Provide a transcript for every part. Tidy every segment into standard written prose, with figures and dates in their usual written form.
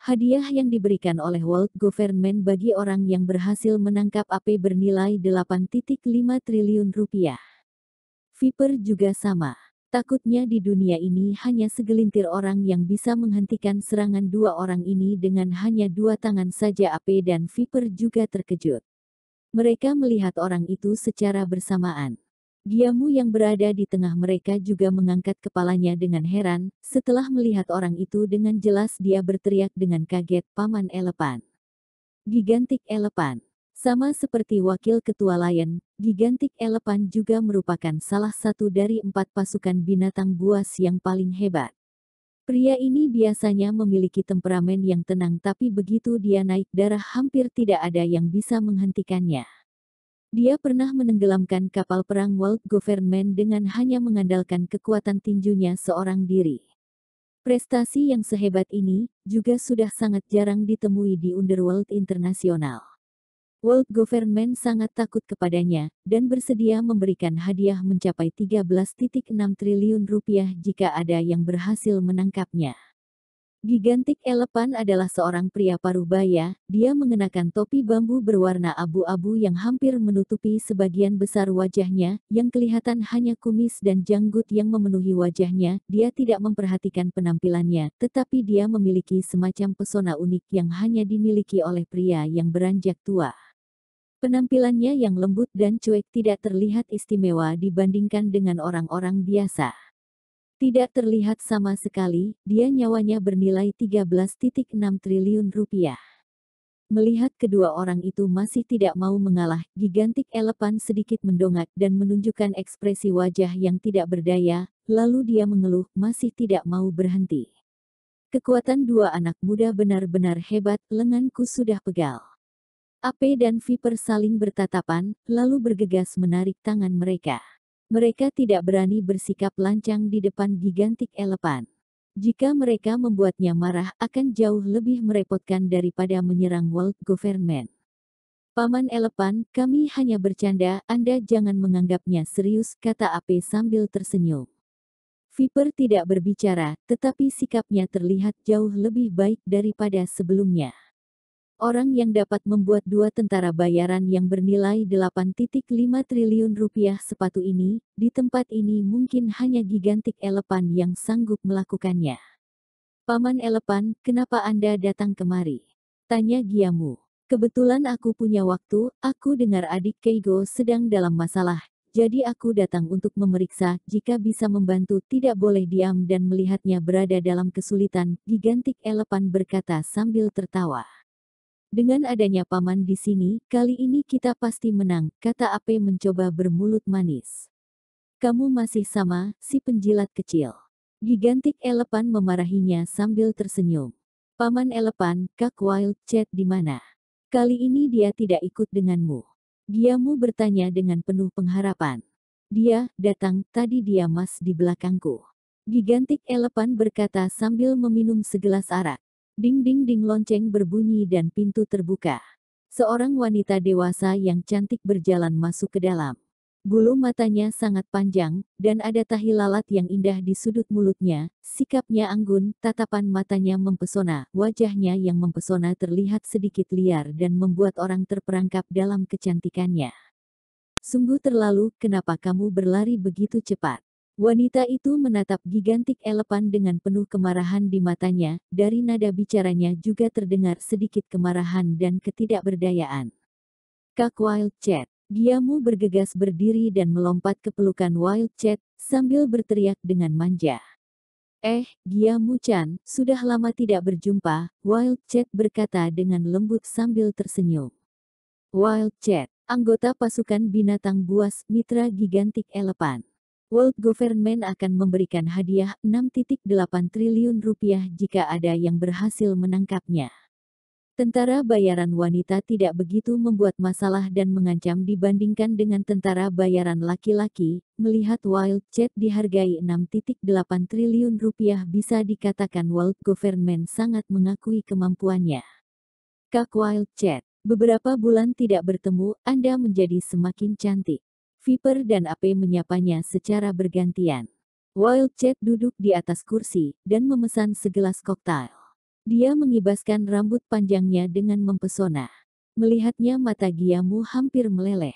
Hadiah yang diberikan oleh World Government bagi orang yang berhasil menangkap AP bernilai 8,5 triliun rupiah. Viper juga sama. Takutnya di dunia ini hanya segelintir orang yang bisa menghentikan serangan dua orang ini dengan hanya dua tangan saja. AP dan Viper juga terkejut. Mereka melihat orang itu secara bersamaan. Giamu yang berada di tengah mereka juga mengangkat kepalanya dengan heran, setelah melihat orang itu dengan jelas dia berteriak dengan kaget, "Paman Elepan! Gigantic Elepan!" Sama seperti Wakil Ketua Lion, Gigantic Elepan juga merupakan salah satu dari 4 pasukan binatang buas yang paling hebat. Pria ini biasanya memiliki temperamen yang tenang tapi begitu dia naik darah hampir tidak ada yang bisa menghentikannya. Dia pernah menenggelamkan kapal perang World Government dengan hanya mengandalkan kekuatan tinjunya seorang diri. Prestasi yang sehebat ini juga sudah sangat jarang ditemui di Underworld Internasional. World Government sangat takut kepadanya, dan bersedia memberikan hadiah mencapai 13,6 triliun rupiah jika ada yang berhasil menangkapnya. Gigantic Elepan adalah seorang pria parubaya, dia mengenakan topi bambu berwarna abu-abu yang hampir menutupi sebagian besar wajahnya, yang kelihatan hanya kumis dan janggut yang memenuhi wajahnya. Dia tidak memperhatikan penampilannya, tetapi dia memiliki semacam pesona unik yang hanya dimiliki oleh pria yang beranjak tua. Penampilannya yang lembut dan cuek tidak terlihat istimewa dibandingkan dengan orang-orang biasa. Tidak terlihat sama sekali, dia nyawanya bernilai 13,6 triliun rupiah. Melihat kedua orang itu masih tidak mau mengalah, Gigantic Elepan sedikit mendongak dan menunjukkan ekspresi wajah yang tidak berdaya, lalu dia mengeluh, masih tidak mau berhenti. Kekuatan dua anak muda benar-benar hebat, lenganku sudah pegal. AP dan Viper saling bertatapan, lalu bergegas menarik tangan mereka. Mereka tidak berani bersikap lancang di depan Gigantic Elepan. Jika mereka membuatnya marah, akan jauh lebih merepotkan daripada menyerang World Government. "Paman Elepan, kami hanya bercanda, Anda jangan menganggapnya serius," kata AP sambil tersenyum. Viper tidak berbicara, tetapi sikapnya terlihat jauh lebih baik daripada sebelumnya. Orang yang dapat membuat dua tentara bayaran yang bernilai 8,5 triliun rupiah sepatu ini, di tempat ini mungkin hanya Gigantic Elepan yang sanggup melakukannya. "Paman Elepan, kenapa Anda datang kemari?" tanya Giamu. "Kebetulan aku punya waktu, aku dengar adik Keigo sedang dalam masalah, jadi aku datang untuk memeriksa, jika bisa membantu. Tidak boleh diam dan melihatnya berada dalam kesulitan," Gigantic Elepan berkata sambil tertawa. "Dengan adanya paman di sini, kali ini kita pasti menang," kata AP mencoba bermulut manis. "Kamu masih sama, si penjilat kecil." Gigantic Elepan memarahinya sambil tersenyum. "Paman Elepan, Kak Wild Cat di mana? Kali ini dia tidak ikut denganmu." Giamu bertanya dengan penuh pengharapan. "Dia datang, tadi dia mas di belakangku." Gigantic Elepan berkata sambil meminum segelas arak. Ding ding ding, lonceng berbunyi dan pintu terbuka. Seorang wanita dewasa yang cantik berjalan masuk ke dalam. Bulu matanya sangat panjang, dan ada tahi lalat yang indah di sudut mulutnya. Sikapnya anggun, tatapan matanya mempesona, wajahnya yang mempesona terlihat sedikit liar dan membuat orang terperangkap dalam kecantikannya. "Sungguh terlalu, kenapa kamu berlari begitu cepat?" Wanita itu menatap Gigantic Elepan dengan penuh kemarahan di matanya, dari nada bicaranya juga terdengar sedikit kemarahan dan ketidakberdayaan. "Kak Wild Cat." Giamu bergegas berdiri dan melompat ke pelukan Wild Cat, sambil berteriak dengan manja. Giamu-chan, sudah lama tidak berjumpa," Wild Cat berkata dengan lembut sambil tersenyum. Wild Cat, anggota pasukan binatang buas, mitra Gigantic Elepan. World Government akan memberikan hadiah 6,8 triliun rupiah jika ada yang berhasil menangkapnya. Tentara bayaran wanita tidak begitu membuat masalah dan mengancam dibandingkan dengan tentara bayaran laki-laki. Melihat Wild Cat dihargai 6,8 triliun rupiah, bisa dikatakan World Government sangat mengakui kemampuannya. "Kak Wild Cat, beberapa bulan tidak bertemu, Anda menjadi semakin cantik." Viper dan AP menyapanya secara bergantian. Wild Cat duduk di atas kursi, dan memesan segelas koktail. Dia mengibaskan rambut panjangnya dengan mempesona. Melihatnya mata Giamu hampir meleleh.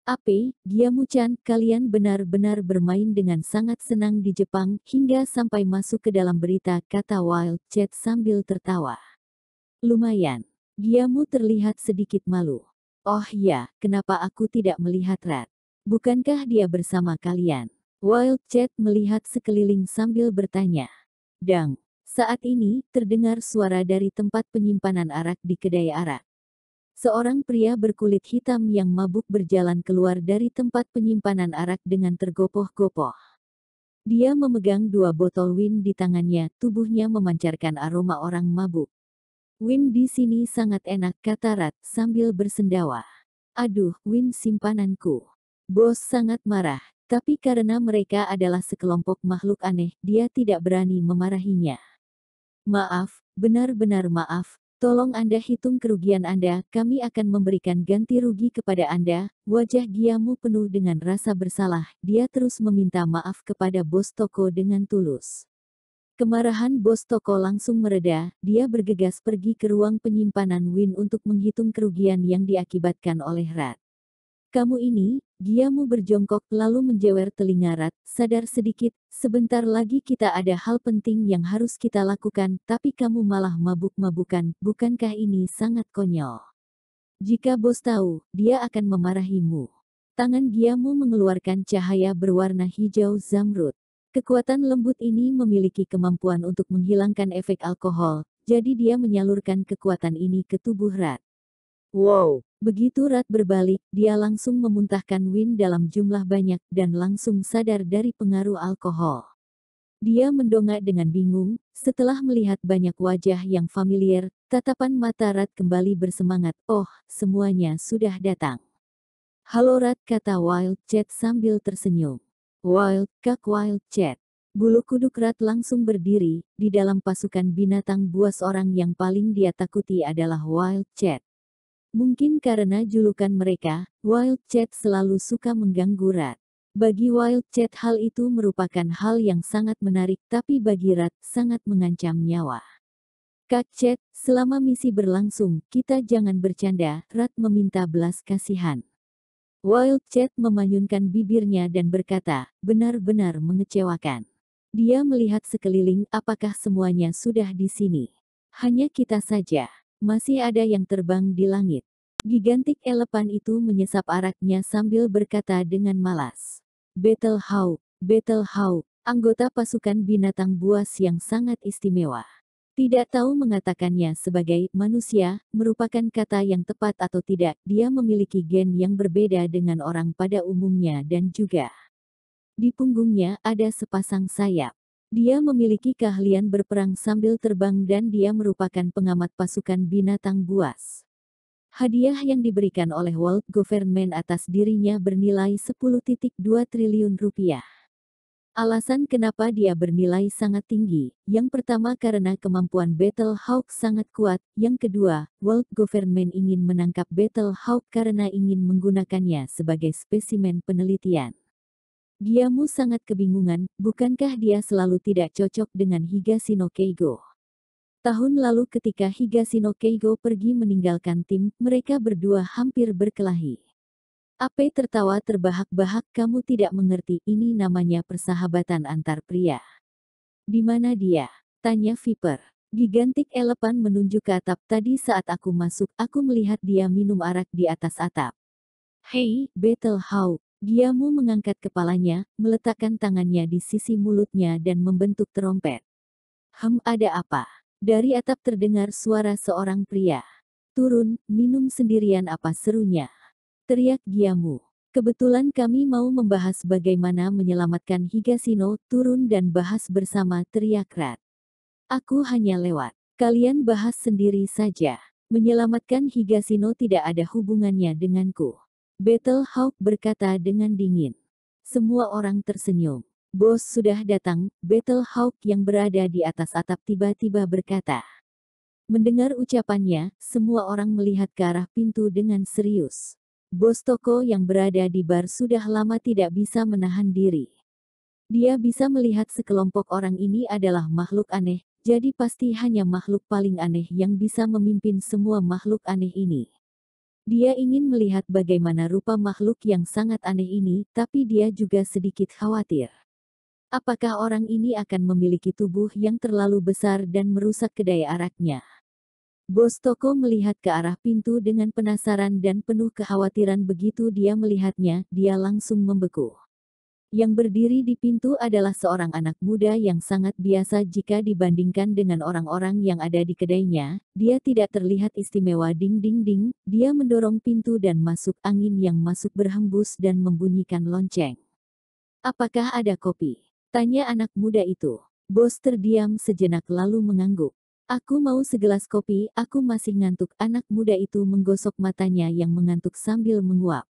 Ape, Giamu-chan, kalian benar-benar bermain dengan sangat senang di Jepang hingga sampai masuk ke dalam berita, kata Wild Cat sambil tertawa. Lumayan. Giamu terlihat sedikit malu. Oh ya, kenapa aku tidak melihat Rat? Bukankah dia bersama kalian? Wild Cat melihat sekeliling sambil bertanya. Dang. Saat ini, terdengar suara dari tempat penyimpanan arak di kedai arak. Seorang pria berkulit hitam yang mabuk berjalan keluar dari tempat penyimpanan arak dengan tergopoh-gopoh. Dia memegang 2 botol win di tangannya, tubuhnya memancarkan aroma orang mabuk. Win di sini sangat enak, kata Rat sambil bersendawa. Aduh, win simpananku. Bos sangat marah, tapi karena mereka adalah sekelompok makhluk aneh, dia tidak berani memarahinya. Maaf, benar-benar maaf. Tolong Anda hitung kerugian Anda, kami akan memberikan ganti rugi kepada Anda. Wajah Giamu penuh dengan rasa bersalah, dia terus meminta maaf kepada bos toko dengan tulus. Kemarahan bos toko langsung mereda, dia bergegas pergi ke ruang penyimpanan Win untuk menghitung kerugian yang diakibatkan oleh Rat. Kamu ini, Giamu berjongkok lalu menjewer telinga Rat, sadar sedikit, sebentar lagi kita ada hal penting yang harus kita lakukan, tapi kamu malah mabuk-mabukan, bukankah ini sangat konyol? Jika bos tahu, dia akan memarahimu. Tangan Giamu mengeluarkan cahaya berwarna hijau zamrud. Kekuatan lembut ini memiliki kemampuan untuk menghilangkan efek alkohol, jadi dia menyalurkan kekuatan ini ke tubuh Rat. Wow! Begitu Rat berbalik, dia langsung memuntahkan win dalam jumlah banyak dan langsung sadar dari pengaruh alkohol. Dia mendongak dengan bingung, setelah melihat banyak wajah yang familiar, tatapan mata Rat kembali bersemangat. Oh, semuanya sudah datang. Halo Rat, kata Wild Cat sambil tersenyum. Wild, kak Wild Cat. Bulu kuduk Rat langsung berdiri, di dalam pasukan binatang buas orang yang paling dia takuti adalah Wild Cat. Mungkin karena julukan mereka, Wild Cat selalu suka mengganggu Rat. Bagi Wild Cat hal itu merupakan hal yang sangat menarik, tapi bagi Rat sangat mengancam nyawa. Kak Cat, selama misi berlangsung, kita jangan bercanda, Rat meminta belas kasihan. Wild Cat memanyunkan bibirnya dan berkata, benar-benar mengecewakan. Dia melihat sekeliling, apakah semuanya sudah di sini? Hanya kita saja. Masih ada yang terbang di langit. Gigantic elephant itu menyesap araknya sambil berkata dengan malas. Battle Hawk, anggota pasukan binatang buas yang sangat istimewa. Tidak tahu mengatakannya sebagai manusia, merupakan kata yang tepat atau tidak, dia memiliki gen yang berbeda dengan orang pada umumnya dan juga di punggungnya ada sepasang sayap. Dia memiliki keahlian berperang sambil terbang dan dia merupakan pengamat pasukan binatang buas. Hadiah yang diberikan oleh World Government atas dirinya bernilai 10,2 triliun rupiah. Alasan kenapa dia bernilai sangat tinggi, yang pertama karena kemampuan Battle Hawk sangat kuat, yang kedua, World Government ingin menangkap Battle Hawk karena ingin menggunakannya sebagai spesimen penelitian. Giamu sangat kebingungan, bukankah dia selalu tidak cocok dengan Higashino Keigo? Tahun lalu ketika Higashino Keigo pergi meninggalkan tim, mereka berdua hampir berkelahi. Ape tertawa terbahak-bahak, kamu tidak mengerti, ini namanya persahabatan antar pria. Di mana dia? Tanya Viper. Gigantic Elephant menunjuk ke atap, tadi saat aku masuk, aku melihat dia minum arak di atas atap. Hei, Battle Hawk. Giamu mengangkat kepalanya, meletakkan tangannya di sisi mulutnya dan membentuk terompet. Ada apa? Dari atap terdengar suara seorang pria. Turun, minum sendirian apa serunya? Teriak Giamu. Kebetulan kami mau membahas bagaimana menyelamatkan Higashino, turun dan bahas bersama, teriak Rat. Aku hanya lewat. Kalian bahas sendiri saja. Menyelamatkan Higashino tidak ada hubungannya denganku. Battle Hawk berkata dengan dingin. Semua orang tersenyum. Bos sudah datang, Battle Hawk yang berada di atas atap tiba-tiba berkata. Mendengar ucapannya, semua orang melihat ke arah pintu dengan serius. Bos toko yang berada di bar sudah lama tidak bisa menahan diri. Dia bisa melihat sekelompok orang ini adalah makhluk aneh, Jadi pasti hanya makhluk paling aneh yang bisa memimpin semua makhluk aneh ini. Dia ingin melihat bagaimana rupa makhluk yang sangat aneh ini, tapi dia juga sedikit khawatir. Apakah orang ini akan memiliki tubuh yang terlalu besar dan merusak kedaya araknya? Bos toko melihat ke arah pintu dengan penasaran dan penuh kekhawatiran. Begitu dia melihatnya, dia langsung membeku. Yang berdiri di pintu adalah seorang anak muda yang sangat biasa jika dibandingkan dengan orang-orang yang ada di kedainya. Dia tidak terlihat istimewa. Ding ding ding, dia mendorong pintu dan masuk. Angin yang masuk berhembus dan membunyikan lonceng. "Apakah ada kopi?" tanya anak muda itu. Bos terdiam sejenak lalu mengangguk. "Aku mau segelas kopi, aku masih ngantuk." Anak muda itu menggosok matanya yang mengantuk sambil menguap.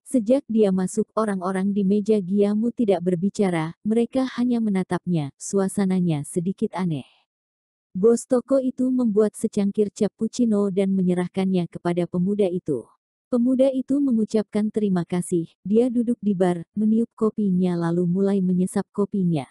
Sejak dia masuk, orang-orang di meja Giamu tidak berbicara, mereka hanya menatapnya. Suasananya sedikit aneh. Bos toko itu membuat secangkir cappuccino dan menyerahkannya kepada pemuda itu. Pemuda itu mengucapkan terima kasih. Dia duduk di bar, meniup kopinya lalu mulai menyesap kopinya.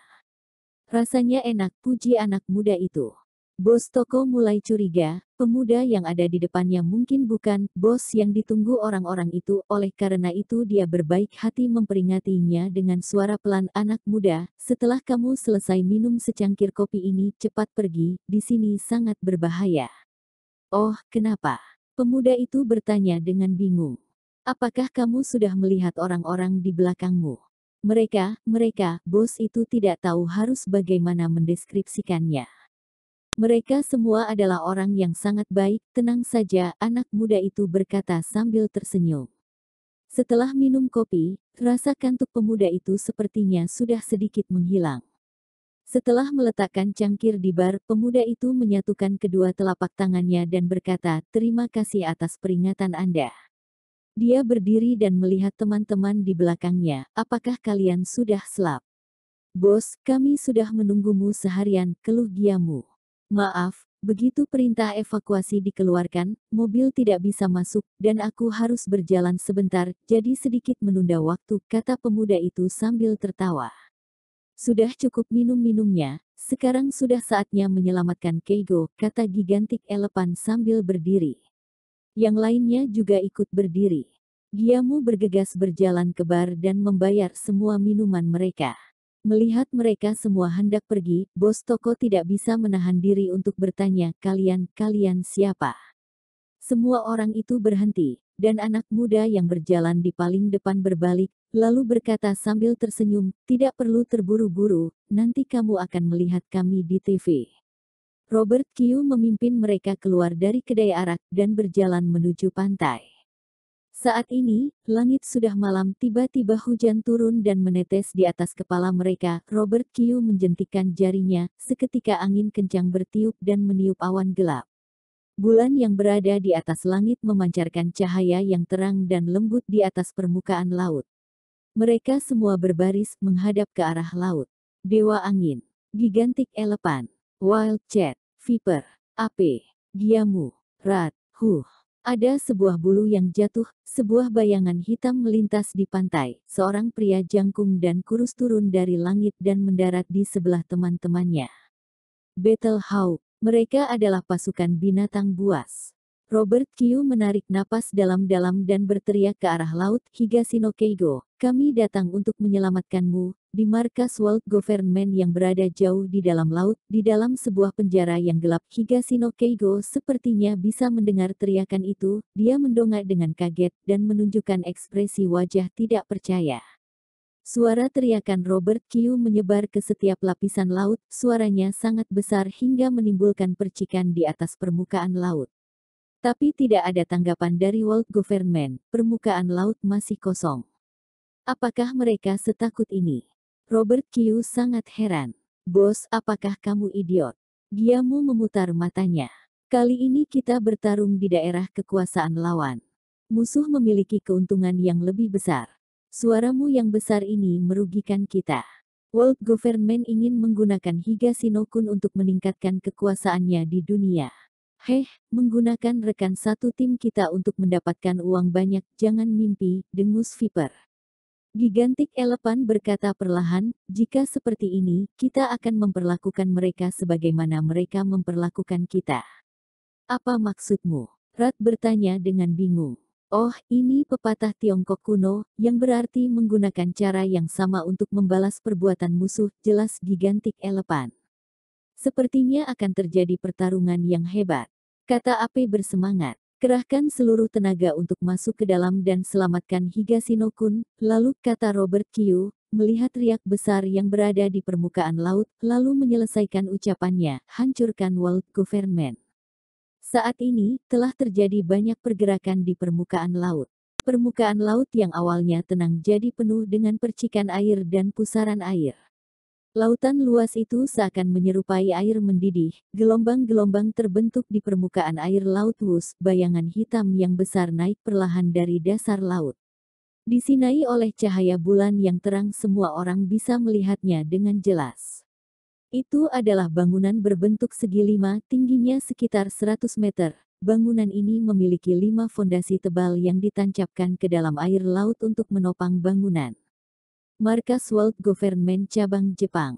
Rasanya enak, puji anak muda itu. Bos toko mulai curiga, pemuda yang ada di depannya mungkin bukan bos yang ditunggu orang-orang itu. Oleh karena itu dia berbaik hati memperingatinya dengan suara pelan. "Anak muda, setelah kamu selesai minum secangkir kopi ini, cepat pergi, di sini sangat berbahaya." "Oh, kenapa?" Pemuda itu bertanya dengan bingung. "Apakah kamu sudah melihat orang-orang di belakangmu?" Mereka, bos itu tidak tahu harus bagaimana mendeskripsikannya. "Mereka semua adalah orang yang sangat baik, tenang saja," anak muda itu berkata sambil tersenyum. Setelah minum kopi, rasa kantuk pemuda itu sepertinya sudah sedikit menghilang. Setelah meletakkan cangkir di bar, pemuda itu menyatukan kedua telapak tangannya dan berkata, "Terima kasih atas peringatan Anda." Dia berdiri dan melihat teman-teman di belakangnya. "Apakah kalian sudah selap?" "Bos, kami sudah menunggumu seharian," keluh Giamu. "Maaf, begitu perintah evakuasi dikeluarkan, mobil tidak bisa masuk, dan aku harus berjalan sebentar, jadi sedikit menunda waktu," kata pemuda itu sambil tertawa. "Sudah cukup minum-minumnya, sekarang sudah saatnya menyelamatkan Keigo," kata Gigantic Elephant sambil berdiri. Yang lainnya juga ikut berdiri. Giamu bergegas berjalan ke bar dan membayar semua minuman mereka. Melihat mereka semua hendak pergi, bos toko tidak bisa menahan diri untuk bertanya, kalian siapa?" Semua orang itu berhenti, dan anak muda yang berjalan di paling depan berbalik, lalu berkata sambil tersenyum, "Tidak perlu terburu-buru, nanti kamu akan melihat kami di TV." Robert Kyu memimpin mereka keluar dari kedai arak dan berjalan menuju pantai. Saat ini, langit sudah malam. Tiba-tiba hujan turun dan menetes di atas kepala mereka. Robert Kyu menjentikkan jarinya, seketika angin kencang bertiup dan meniup awan gelap. Bulan yang berada di atas langit memancarkan cahaya yang terang dan lembut di atas permukaan laut. Mereka semua berbaris menghadap ke arah laut. Dewa Angin, Gigantic Elephant, Wild Cat, Viper, Ape, Giamu, Rat, Ada sebuah bulu yang jatuh, sebuah bayangan hitam melintas di pantai. Seorang pria jangkung dan kurus turun dari langit dan mendarat di sebelah teman-temannya. Battle Hawk. Mereka adalah pasukan binatang buas. Robert Kyu menarik napas dalam-dalam dan berteriak ke arah laut, "Higashino Keigo, kami datang untuk menyelamatkanmu." Di markas World Government yang berada jauh di dalam laut, di dalam sebuah penjara yang gelap, Higashino Keigo sepertinya bisa mendengar teriakan itu. Dia mendongak dengan kaget dan menunjukkan ekspresi wajah tidak percaya. Suara teriakan Robert Kyu menyebar ke setiap lapisan laut. Suaranya sangat besar hingga menimbulkan percikan di atas permukaan laut. Tapi tidak ada tanggapan dari World Government. Permukaan laut masih kosong. Apakah mereka setakut ini? Robert Kyu sangat heran. "Bos, apakah kamu idiot?" Giamu memutar matanya. "Kali ini kita bertarung di daerah kekuasaan lawan. Musuh memiliki keuntungan yang lebih besar. Suaramu yang besar ini merugikan kita. World Government ingin menggunakan Higashino-kun untuk meningkatkan kekuasaannya di dunia. Menggunakan rekan satu tim kita untuk mendapatkan uang banyak, jangan mimpi," dengus Viper. Gigantic Elephant berkata perlahan, jika seperti ini, kita akan memperlakukan mereka sebagaimana mereka memperlakukan kita. Apa maksudmu? Rat bertanya dengan bingung. Oh, ini pepatah Tiongkok kuno, yang berarti menggunakan cara yang sama untuk membalas perbuatan musuh, jelas Gigantic Elephant. Sepertinya akan terjadi pertarungan yang hebat. Kata Ape bersemangat. Kerahkan seluruh tenaga untuk masuk ke dalam dan selamatkan Higashino-kun, lalu kata Robert Kyu, melihat riak besar yang berada di permukaan laut, lalu menyelesaikan ucapannya, hancurkan World Government. Saat ini, telah terjadi banyak pergerakan di permukaan laut. Permukaan laut yang awalnya tenang jadi penuh dengan percikan air dan pusaran air. Lautan luas itu seakan menyerupai air mendidih, gelombang-gelombang terbentuk di permukaan air laut wus, bayangan hitam yang besar naik perlahan dari dasar laut. Disinai oleh cahaya bulan yang terang semua orang bisa melihatnya dengan jelas. Itu adalah bangunan berbentuk segi 5, tingginya sekitar 100 meter. Bangunan ini memiliki 5 fondasi tebal yang ditancapkan ke dalam air laut untuk menopang bangunan. Markas World Government cabang Jepang.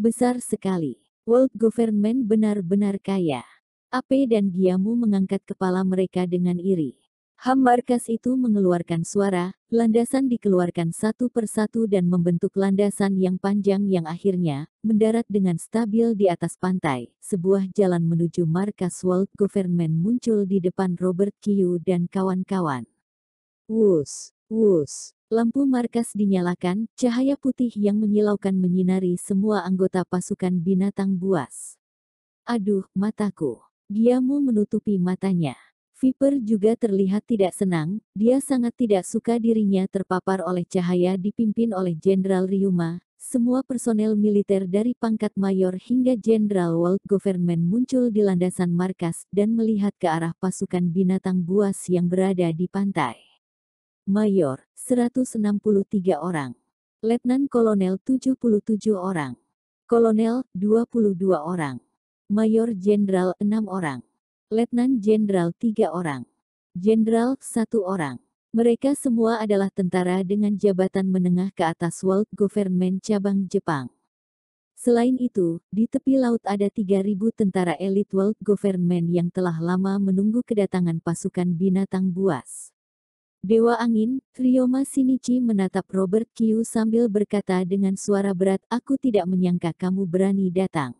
Besar sekali. World Government benar-benar kaya. Ape dan Giamu mengangkat kepala mereka dengan iri. Markas itu mengeluarkan suara, landasan dikeluarkan satu persatu dan membentuk landasan yang panjang yang akhirnya mendarat dengan stabil di atas pantai. Sebuah jalan menuju markas World Government muncul di depan Robert Kyu dan kawan-kawan. Wus, wus. Lampu markas dinyalakan, cahaya putih yang menyilaukan menyinari semua anggota pasukan binatang buas. Aduh, mataku. Giamu menutupi matanya. Viper juga terlihat tidak senang, dia sangat tidak suka dirinya terpapar oleh cahaya dipimpin oleh Jenderal Ryuma. Semua personel militer dari pangkat mayor hingga Jenderal World Government muncul di landasan markas dan melihat ke arah pasukan binatang buas yang berada di pantai. Mayor, 163 orang. Letnan Kolonel 77 orang. Kolonel, 22 orang. Mayor Jenderal 6 orang. Letnan Jenderal 3 orang. Jenderal 1 orang. Mereka semua adalah tentara dengan jabatan menengah ke atas World Government cabang Jepang. Selain itu, di tepi laut ada 3.000 tentara elit World Government yang telah lama menunggu kedatangan pasukan binatang buas. Dewa Angin, Ryoma Shinichi menatap Robert Kyu sambil berkata dengan suara berat, aku tidak menyangka kamu berani datang.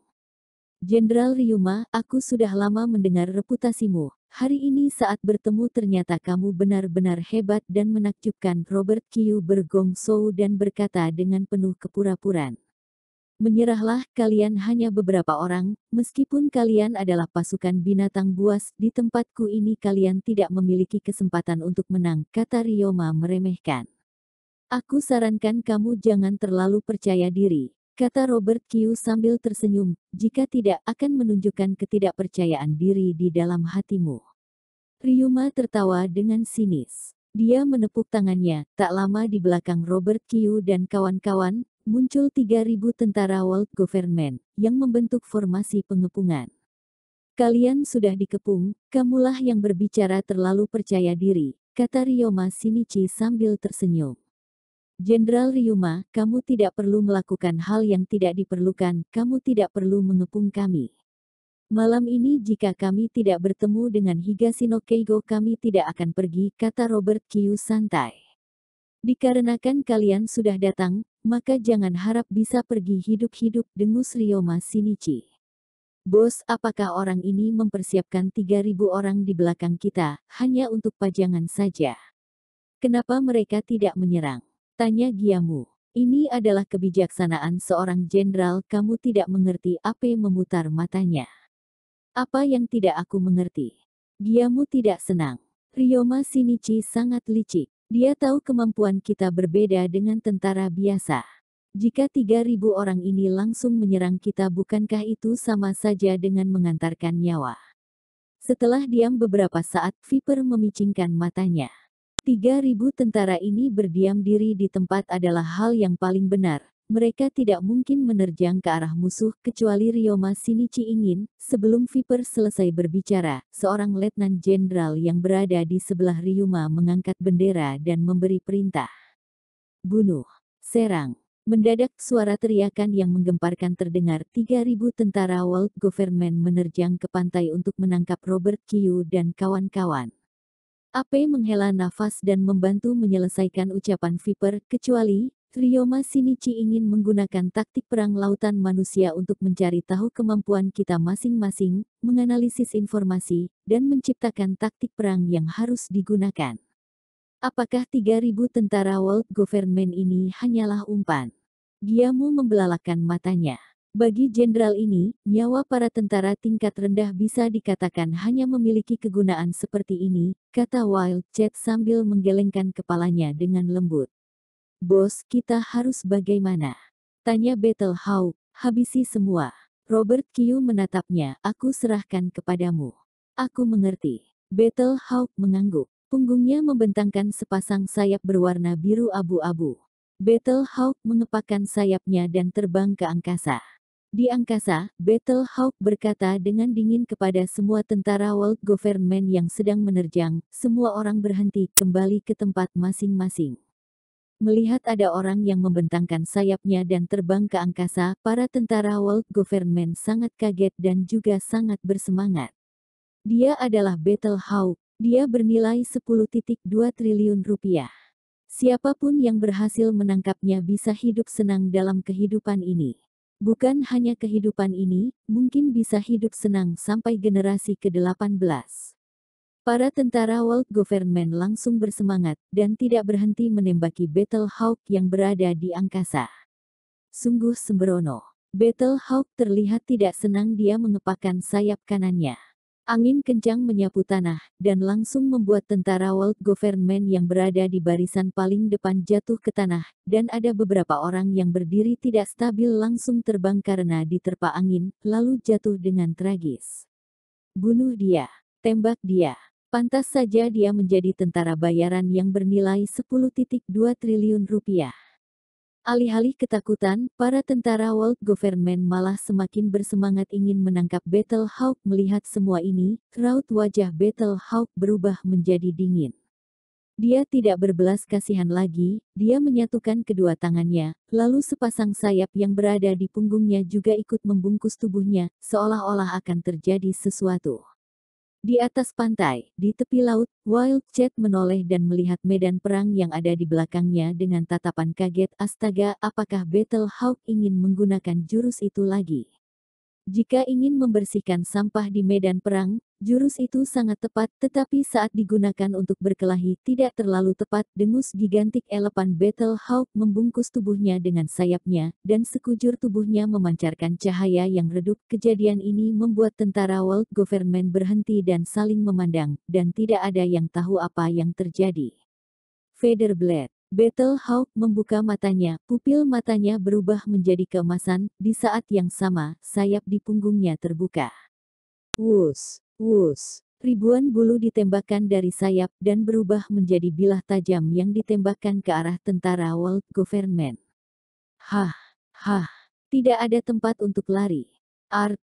Jenderal Ryuma, aku sudah lama mendengar reputasimu. Hari ini saat bertemu ternyata kamu benar-benar hebat dan menakjubkan. Robert Kyu bergongsou dan berkata dengan penuh kepura-puraan. Menyerahlah, kalian hanya beberapa orang, meskipun kalian adalah pasukan binatang buas, di tempatku ini kalian tidak memiliki kesempatan untuk menang, kata Ryoma meremehkan. Aku sarankan kamu jangan terlalu percaya diri, kata Robert Kyu sambil tersenyum, jika tidak akan menunjukkan ketidakpercayaan diri di dalam hatimu. Ryoma tertawa dengan sinis. Dia menepuk tangannya, tak lama di belakang Robert Kyu dan kawan-kawan, muncul 3.000 tentara World Government, yang membentuk formasi pengepungan. Kalian sudah dikepung, kamulah yang berbicara terlalu percaya diri, kata Ryoma Shinichi sambil tersenyum. Jenderal Ryuma, kamu tidak perlu melakukan hal yang tidak diperlukan, kamu tidak perlu mengepung kami. Malam ini jika kami tidak bertemu dengan Higashino Keigo kami tidak akan pergi, kata Robert Kyu santai. Dikarenakan kalian sudah datang, maka jangan harap bisa pergi hidup-hidup, dengus Ryoma Shinichi. Bos, apakah orang ini mempersiapkan 3.000 orang di belakang kita, hanya untuk pajangan saja? Kenapa mereka tidak menyerang? Tanya Giamu. Ini adalah kebijaksanaan seorang jenderal, kamu tidak mengerti. Ape memutar matanya. Apa yang tidak aku mengerti? Giamu tidak senang. Ryoma Shinichi sangat licik. Dia tahu kemampuan kita berbeda dengan tentara biasa. Jika 3.000 orang ini langsung menyerang kita bukankah itu sama saja dengan mengantarkan nyawa? Setelah diam beberapa saat, Viper memicingkan matanya. 3.000 tentara ini berdiam diri di tempat adalah hal yang paling benar. Mereka tidak mungkin menerjang ke arah musuh kecuali Ryoma Shinichi ingin. Sebelum Viper selesai berbicara, seorang letnan jenderal yang berada di sebelah Ryuma mengangkat bendera dan memberi perintah. bunuh, serang. Mendadak suara teriakan yang menggemparkan terdengar. 3.000 tentara World Government menerjang ke pantai untuk menangkap Robert Kiyuu dan kawan-kawan. Ape menghela nafas dan membantu menyelesaikan ucapan Viper, kecuali Ryoma Shinichi ingin menggunakan taktik perang lautan manusia untuk mencari tahu kemampuan kita masing-masing, menganalisis informasi, dan menciptakan taktik perang yang harus digunakan. Apakah 3.000 tentara World Government ini hanyalah umpan? Giamu membelalakan matanya. Bagi jenderal ini, nyawa para tentara tingkat rendah bisa dikatakan hanya memiliki kegunaan seperti ini, kata Wild Cat sambil menggelengkan kepalanya dengan lembut. Bos, kita harus bagaimana? Tanya Battle Hawk. Habisi semua. Robert Kiyuu menatapnya. Aku serahkan kepadamu. Aku mengerti. Battle Hawk mengangguk. Punggungnya membentangkan sepasang sayap berwarna biru abu-abu. Battle Hawk mengepakkan sayapnya dan terbang ke angkasa. Di angkasa, Battle Hawk berkata dengan dingin kepada semua tentara World Government yang sedang menerjang, semua orang berhenti, kembali ke tempat masing-masing. Melihat ada orang yang membentangkan sayapnya dan terbang ke angkasa, para tentara World Government sangat kaget dan juga sangat bersemangat. Dia adalah Battle Hawk. Dia bernilai 10,2 triliun rupiah. Siapapun yang berhasil menangkapnya bisa hidup senang dalam kehidupan ini. Bukan hanya kehidupan ini, mungkin bisa hidup senang sampai generasi ke-18. Para tentara World Government langsung bersemangat dan tidak berhenti menembaki Battle Hawk yang berada di angkasa. Sungguh sembrono. Battle Hawk terlihat tidak senang. Dia mengepakkan sayap kanannya. Angin kencang menyapu tanah, dan langsung membuat tentara World Government yang berada di barisan paling depan jatuh ke tanah, dan ada beberapa orang yang berdiri tidak stabil langsung terbang karena diterpa angin, lalu jatuh dengan tragis. Bunuh dia. Tembak dia. Pantas saja dia menjadi tentara bayaran yang bernilai 10,2 triliun rupiah. Alih-alih ketakutan, para tentara World Government malah semakin bersemangat ingin menangkap Battle Hawk. Melihat semua ini, raut wajah Battle Hawk berubah menjadi dingin. Dia tidak berbelas kasihan lagi, dia menyatukan kedua tangannya, lalu sepasang sayap yang berada di punggungnya juga ikut membungkus tubuhnya, seolah-olah akan terjadi sesuatu. Di atas pantai, di tepi laut, Wild Cat menoleh dan melihat medan perang yang ada di belakangnya dengan tatapan kaget. Astaga, apakah Battle Hawk ingin menggunakan jurus itu lagi? Jika ingin membersihkan sampah di medan perang, jurus itu sangat tepat, tetapi saat digunakan untuk berkelahi tidak terlalu tepat. Dengus gigantik elepan Battle Hawk membungkus tubuhnya dengan sayapnya, dan sekujur tubuhnya memancarkan cahaya yang redup. Kejadian ini membuat tentara World Government berhenti dan saling memandang, dan tidak ada yang tahu apa yang terjadi. Featherblade. Battle Hawk membuka matanya, pupil matanya berubah menjadi keemasan, di saat yang sama, sayap di punggungnya terbuka. Wus, wus. Ribuan bulu ditembakkan dari sayap dan berubah menjadi bilah tajam yang ditembakkan ke arah tentara World Government. Hah, hah. Tidak ada tempat untuk lari.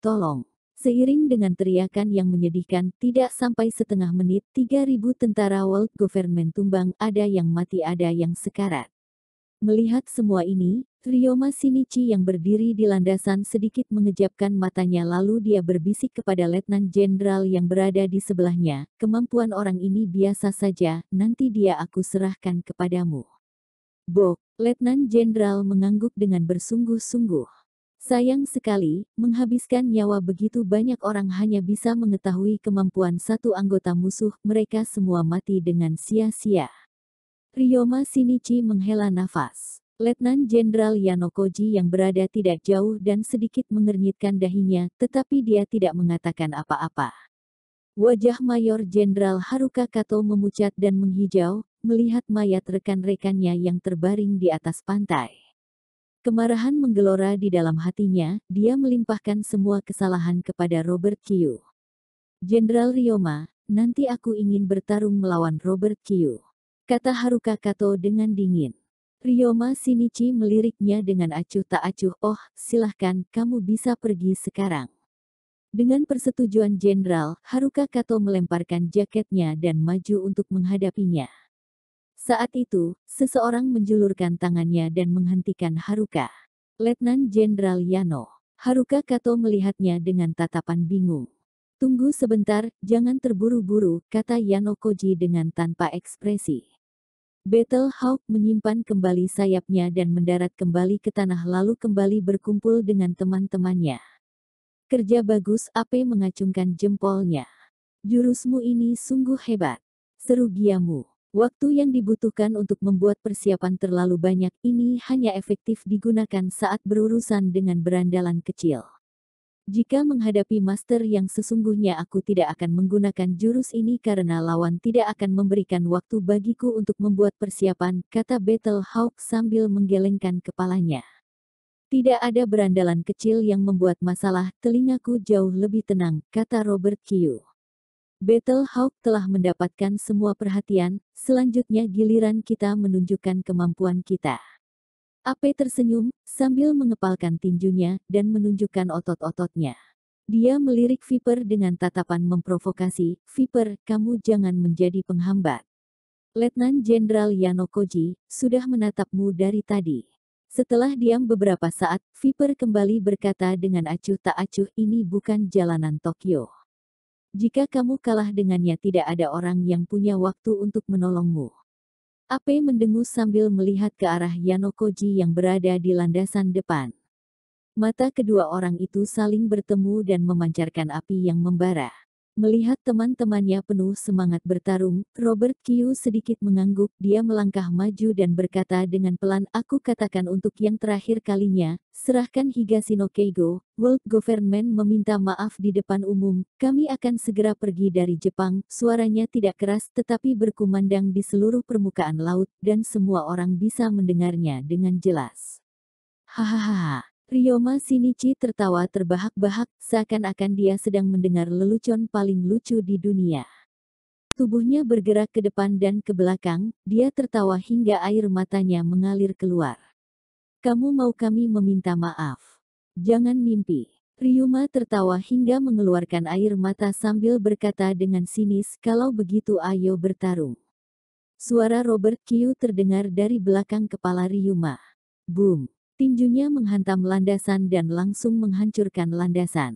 Tolong. Seiring dengan teriakan yang menyedihkan, tidak sampai setengah menit, 3.000 tentara World Government tumbang, ada yang mati ada yang sekarat. Melihat semua ini, Ryoma Shinichi yang berdiri di landasan sedikit mengejapkan matanya lalu dia berbisik kepada Letnan Jenderal yang berada di sebelahnya, kemampuan orang ini biasa saja, nanti dia aku serahkan kepadamu. Bok, Letnan Jenderal mengangguk dengan bersungguh-sungguh. Sayang sekali, menghabiskan nyawa begitu banyak orang hanya bisa mengetahui kemampuan satu anggota musuh, mereka semua mati dengan sia-sia. Ryoma Shinichi menghela nafas. Letnan Jenderal Yanokoji yang berada tidak jauh dan sedikit mengernyitkan dahinya, tetapi dia tidak mengatakan apa-apa. Wajah Mayor Jenderal Haruka Kato memucat dan menghijau, melihat mayat rekan-rekannya yang terbaring di atas pantai. Kemarahan menggelora di dalam hatinya, dia melimpahkan semua kesalahan kepada Robert Kiyuu. Jenderal Ryoma, nanti aku ingin bertarung melawan Robert Kiyuu, kata Haruka Kato dengan dingin. Ryoma Shinichi meliriknya dengan acuh tak acuh. Oh, silahkan, kamu bisa pergi sekarang. Dengan persetujuan Jenderal, Haruka Kato melemparkan jaketnya dan maju untuk menghadapinya. Saat itu, seseorang menjulurkan tangannya dan menghentikan Haruka. Letnan Jenderal Yano. Haruka Kato melihatnya dengan tatapan bingung. Tunggu sebentar, jangan terburu-buru, kata Yano Koji dengan tanpa ekspresi. Battle Hawk menyimpan kembali sayapnya dan mendarat kembali ke tanah lalu kembali berkumpul dengan teman-temannya. Kerja bagus, Ape mengacungkan jempolnya. Jurusmu ini sungguh hebat. Seru Giamu. Waktu yang dibutuhkan untuk membuat persiapan terlalu banyak ini hanya efektif digunakan saat berurusan dengan berandalan kecil. Jika menghadapi master yang sesungguhnya aku tidak akan menggunakan jurus ini karena lawan tidak akan memberikan waktu bagiku untuk membuat persiapan, kata Battle Hawk sambil menggelengkan kepalanya. Tidak ada berandalan kecil yang membuat masalah, telingaku jauh lebih tenang, kata Robert Kyu. Battle Hawk telah mendapatkan semua perhatian, selanjutnya giliran kita menunjukkan kemampuan kita. Ape tersenyum, sambil mengepalkan tinjunya, dan menunjukkan otot-ototnya. Dia melirik Viper dengan tatapan memprovokasi, Viper, kamu jangan menjadi penghambat. Letnan Jenderal Yano Koji, sudah menatapmu dari tadi. Setelah diam beberapa saat, Viper kembali berkata dengan acuh tak acuh, ini bukan jalanan Tokyo. Jika kamu kalah dengannya tidak ada orang yang punya waktu untuk menolongmu. Ape mendengus sambil melihat ke arah Yano Koji yang berada di landasan depan. Mata kedua orang itu saling bertemu dan memancarkan api yang membara. Melihat teman-temannya penuh semangat bertarung, Robert Kyu sedikit mengangguk, dia melangkah maju dan berkata dengan pelan, aku katakan untuk yang terakhir kalinya, serahkan Higashino Keigo, World Government meminta maaf di depan umum, kami akan segera pergi dari Jepang, suaranya tidak keras tetapi berkumandang di seluruh permukaan laut, dan semua orang bisa mendengarnya dengan jelas. Hahaha. Ryoma Shinichi tertawa terbahak-bahak, seakan-akan dia sedang mendengar lelucon paling lucu di dunia. Tubuhnya bergerak ke depan dan ke belakang, dia tertawa hingga air matanya mengalir keluar. Kamu mau kami meminta maaf? Jangan mimpi. Ryuma tertawa hingga mengeluarkan air mata sambil berkata dengan sinis, kalau begitu ayo bertarung. Suara Robert Kyu terdengar dari belakang kepala Ryuma. Boom! Tinjunya menghantam landasan dan langsung menghancurkan landasan.